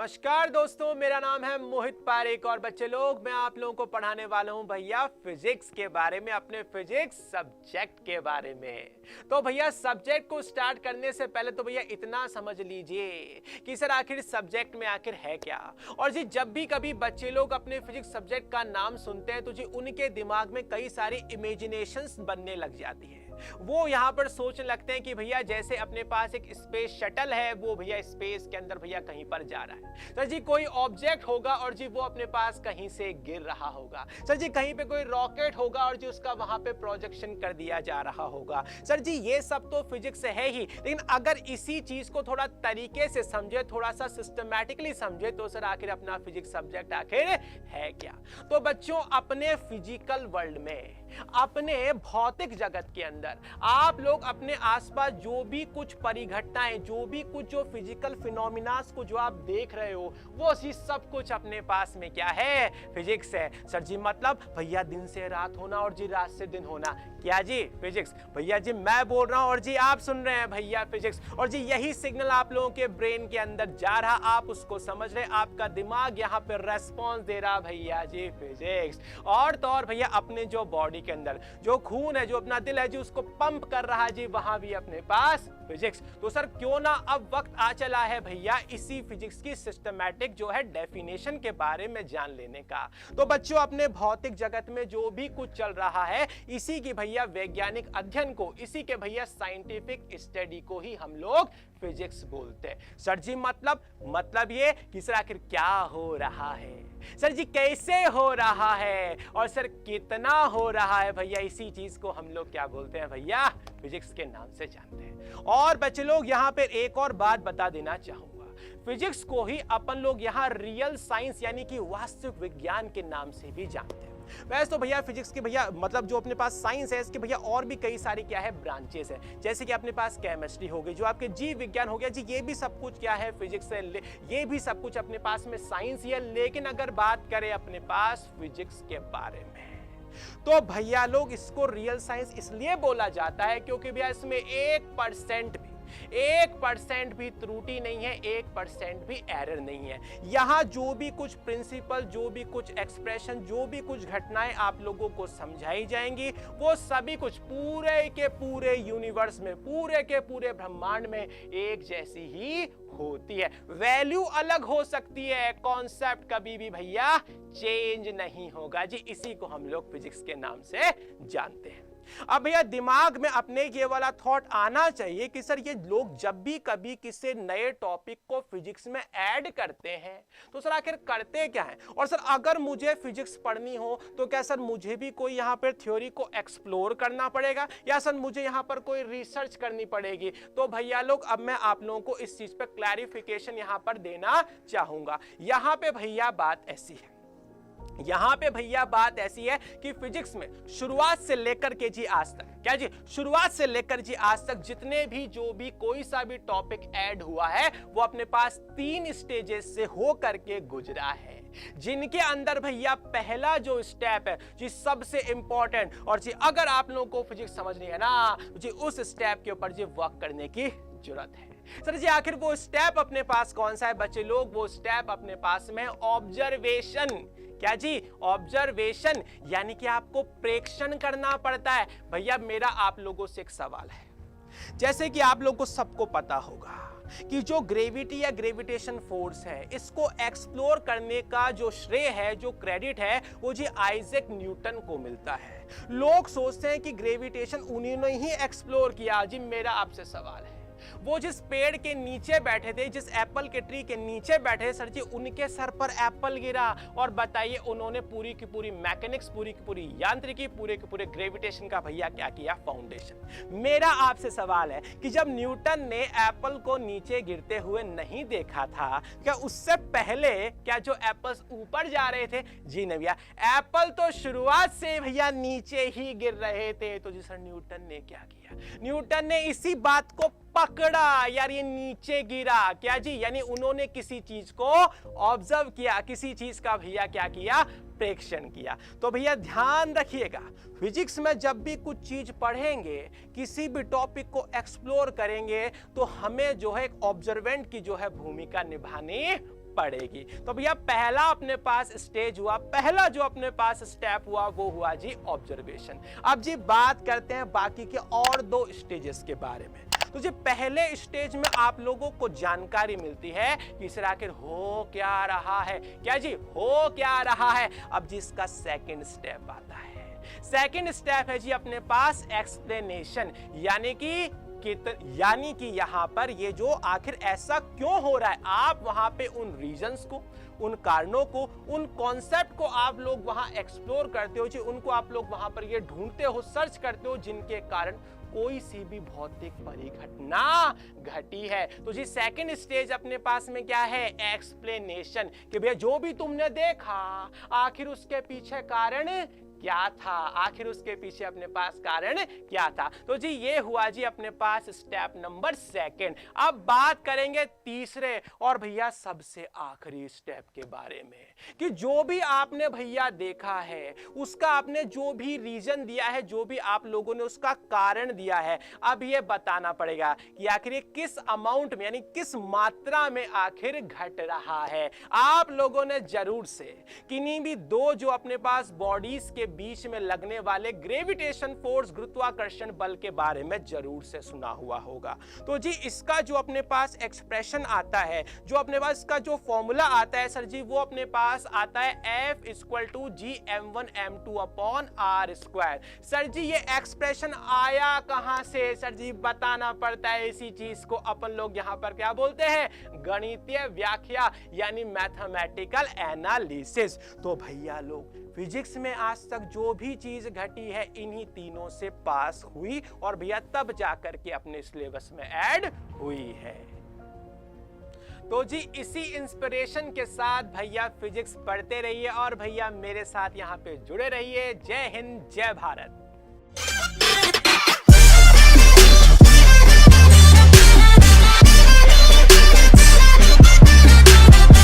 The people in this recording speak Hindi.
नमस्कार दोस्तों, मेरा नाम है मोहित पारेख और बच्चे लोग मैं आप लोगों को पढ़ाने वाला हूं भैया फिजिक्स के बारे में, अपने फिजिक्स सब्जेक्ट के बारे में। तो भैया सब्जेक्ट को स्टार्ट करने से पहले तो भैया इतना समझ लीजिए कि सर आखिर सब्जेक्ट में आखिर है क्या। और जी जब भी कभी बच्चे लोग अपने फिजिक्स सब्जेक्ट का नाम सुनते हैं तो जी उनके दिमाग में कई सारी इमेजिनेशंस बनने लग जाती है। वो यहाँ पर सोचने लगते हैं कि भैया जैसे अपने पास एक स्पेस शटल है, वो भैया स्पेस के अंदर भैया कहीं पर जा रहा है। सर जी कोई ऑब्जेक्ट होगा और जी वो अपने पास कहीं से गिर रहा होगा। सर जी कहीं पे कोई रॉकेट होगा और जी उसका वहां पे प्रोजेक्शन कर दिया जा रहा होगा। सर जी ये सब तो फिजिक्स है ही, लेकिन अगर इसी चीज को थोड़ा तरीके से समझे, थोड़ा सा सिस्टमैटिकली समझे तो सर आखिर अपना फिजिक्स सब्जेक्ट आखिर है क्या। तो बच्चों अपने फिजिकल वर्ल्ड में, अपने भौतिक जगत के अंदर आप लोग अपने आसपास जो भी कुछ परिघटनाएं, जो भी कुछ जो फिजिकल फिनोमिनास को जो आप देख रहे हो, वो चीज सब कुछ अपने पास में क्या है, फिजिक्स है। सर जी मतलब भैया दिन से रात होना और जी रात से दिन होना, क्या जी फिजिक्स। भैया जी मैं बोल रहा हूं और जी आप सुन रहे हैं भैया फिजिक्स, और जी यही सिग्नल आप लोगों के ब्रेन के अंदर जा रहा, आप उसको समझ रहे, आपका दिमाग यहाँ पे रेस्पॉन्स दे रहा भैया जी फिजिक्स। और तो और भैया अपने जो बॉडी के अंदर जो खून है, जो अपना दिल है जी उसको पंप कर रहा है जी, वहां भी अपने पास फिजिक्स। तो सर क्यों ना अब वक्त आ चला है भैया इसी फिजिक्स की सिस्टमैटिक जो है डेफिनेशन के बारे में जान लेने का। तो बच्चों अपने भौतिक जगत में जो भी कुछ चल रहा है, इसी की भैया वैज्ञानिक अध्ययन को, इसी के भैया साइंटिफिक स्टडी को ही हम लोग फिजिक्स बोलते हैं। सर जी मतलब ये कि सर आखिर क्या हो रहा है, सर जी कैसे हो रहा है, और सर कितना हो रहा है भैया, इसी चीज को हम लोग क्या बोलते हैं भैया, फिजिक्स के नाम से जानते हैं। और बच्चे लोग यहाँ पे एक और बात बता देना चाहूंगा, फिजिक्स को ही अपन लोग यहाँ रियल साइंस यानी कि वास्तविक विज्ञान के नाम से भी जानते हैं। वैसे तो भैया फिजिक्स के भैया मतलब जो अपने पास साइंस है, इसके भैया और भी कई सारी क्या है ब्रांचेस है। जैसे कि अपने पास केमिस्ट्री हो गई, जो आपके जीव विज्ञान हो गया जी, ये भी सब कुछ क्या है फिजिक्स है, ये भी सब कुछ अपने पास में साइंस ही है। लेकिन अगर बात करें अपने पास फिजिक्स के बारे में तो भैया लोग इसको रियल साइंस इसलिए बोला जाता है क्योंकि भैया इसमें 1% भी त्रुटि नहीं है, 1% भी एरर नहीं है। यहां जो भी कुछ प्रिंसिपल, जो भी कुछ एक्सप्रेशन, जो भी कुछ घटनाएं आप लोगों को समझाई जाएंगी, वो सभी कुछ पूरे के पूरे यूनिवर्स में, पूरे के पूरे ब्रह्मांड में एक जैसी ही होती है। वैल्यू अलग हो सकती है, कॉन्सेप्ट कभी भी भैया चेंज नहीं होगा जी। इसी को हम लोग फिजिक्स के नाम से जानते हैं। अब भैया दिमाग में अपने ये वाला थॉट आना चाहिए कि सर ये लोग जब भी कभी किसी नए टॉपिक को फिजिक्स में ऐड करते हैं तो सर आखिर करते क्या है। और सर अगर मुझे फिजिक्स पढ़नी हो तो क्या सर मुझे भी कोई यहाँ पर थ्योरी को एक्सप्लोर करना पड़ेगा, या सर मुझे यहाँ पर कोई रिसर्च करनी पड़ेगी। तो भैया लोग अब मैं आप लोगों को इस चीज पर क्लैरिफिकेशन यहाँ पर देना चाहूंगा। यहाँ पे भैया बात ऐसी है, यहां पे भैया बात ऐसी है कि फिजिक्स में शुरुआत से लेकर के जी आज तक, क्या जी शुरुआत से लेकर जी आज तक जितने भी जो भी कोई सा भी टॉपिक ऐड हुआ है, वो अपने पास 3 स्टेजेस से हो करके गुजरा है, जिनके अंदर भैया पहला जो स्टेप है जी सबसे इंपॉर्टेंट, और जी अगर आप लोगों को फिजिक्स समझनी है ना जी उस स्टेप के ऊपर जी वर्क करने की जरूरत है। सर जी आखिर वो स्टेप अपने पास कौन सा है बच्चे लोग, वो स्टेप अपने पास में ऑब्जर्वेशन। क्या जी ऑब्जर्वेशन, यानी कि आपको प्रेक्षण करना पड़ता है। भैया मेरा आप लोगों से एक सवाल है, जैसे कि आप लोगों को सबको पता होगा कि जो ग्रेविटी या ग्रेविटेशन फोर्स है, इसको एक्सप्लोर करने का जो श्रेय है, जो क्रेडिट है, वो जी आइजैक न्यूटन को मिलता है। लोग सोचते हैं कि ग्रेविटेशन उन्होंने ही एक्सप्लोर किया। जी मेरा आपसे सवाल है, वो जिस पेड़ के नीचे बैठे थे, जिस एप्पल के ट्री के नीचे बैठे सर जी, उनके सर पर एप्पल गिरा, और बताइए उन्होंने पूरी की पूरी मैकेनिक्स, पूरी की पूरी यांत्रिकी, पूरे के पूरे ग्रेविटेशन का भैया क्या किया, फाउंडेशन। मेरा आपसे सवाल है कि जब न्यूटन ने एप्पल को नीचे गिरते हुए नहीं देखा था, क्या उससे पहले क्या जो एप्पल्स ऊपर जा रहे थे? जी नहीं भैया, एप्पल तो शुरुआत से भैया नीचे ही गिर रहे थे। तो जी सर न्यूटन ने क्या किया, न्यूटन ने इसी बात को पकड़ा, यार ये नीचे गिरा, क्या जी यानी उन्होंने किसी चीज को ऑब्जर्व किया, किसी चीज का भैया क्या किया, प्रेक्षण किया। तो भैया ध्यान रखिएगा, फिजिक्स में जब भी कुछ चीज पढ़ेंगे, किसी भी टॉपिक को एक्सप्लोर करेंगे, तो हमें जो है एक ऑब्जर्वेंट की जो है भूमिका निभानी पड़ेगी। तो भैया पहला अपने पास स्टेज हुआ, पहला जो अपने पास स्टेप हुआ वो हुआ जी ऑब्जर्वेशन। अब जी बात करते हैं बाकी के और 2 स्टेजेस के बारे में। तो जी पहले स्टेज में आप लोगों को जानकारी मिलती है कि इस आखिर हो क्या रहा है, क्या जी हो क्या रहा है। अब जी इसका सेकंड स्टेप आता है। सेकंड स्टेप है जी अपने पास एक्सप्लेनेशन, यानी कि यहां पर ये जो आखिर ऐसा क्यों हो रहा है, आप वहां पे उन रीजंस को, उन कारणों को, उन कॉन्सेप्ट को आप लोग वहां एक्सप्लोर करते हो जी, उनको आप लोग वहां पर ये ढूंढते हो, सर्च करते हो, जिनके कारण कोई सी भी भौतिक परिघटना घटी है। तो जी सेकंड स्टेज अपने पास में क्या है, एक्सप्लेनेशन, कि भैया जो भी तुमने देखा आखिर उसके पीछे कारण क्या था, आखिर उसके पीछे अपने पास कारण क्या था। तो जी ये हुआ जी अपने पास स्टेप नंबर 2। अब बात करेंगे तीसरे और भैया सबसे आखिरी स्टेप के बारे में, कि जो भी आपने भैया देखा है उसका आपने जो भी रीजन दिया है, जो भी आप लोगों ने उसका कारण दिया है, अब ये बताना पड़ेगा कि आखिर ये किस अमाउंट में, यानी किस मात्रा में आखिर घट रहा है। आप लोगों ने जरूर से किन्हीं भी 2 जो अपने पास बॉडीज के बीच में लगने वाले ग्रेविटेशन फोर्स, गुरुत्वाकर्षण बल के बारे में जरूर से सुना हुआ होगा। तो जी इसका जो अपने पास एक्सप्रेशन आता है, जो अपने पास इसका जो फॉर्मूला आता है सर जी, वो अपने पास आता है F = G m1m2/r²। सर जी ये एक्सप्रेशन आया कहां से, सर जी बताना पड़ता है। इसी चीज को अपन लोग यहां पर क्या बोलते हैं, गणितीय व्याख्या, यानी मैथमेटिकल एनालिसिस। तो भैया लोग फिजिक्स में आज तक जो भी चीज घटी है इन्हीं तीनों से पास हुई और भैया तब जाकर के अपने सिलेबस में ऐड हुई है। तो जी इसी इंस्पिरेशन के साथ भैया फिजिक्स पढ़ते रहिए और भैया मेरे साथ यहाँ पे जुड़े रहिए। जय हिंद, जय भारत।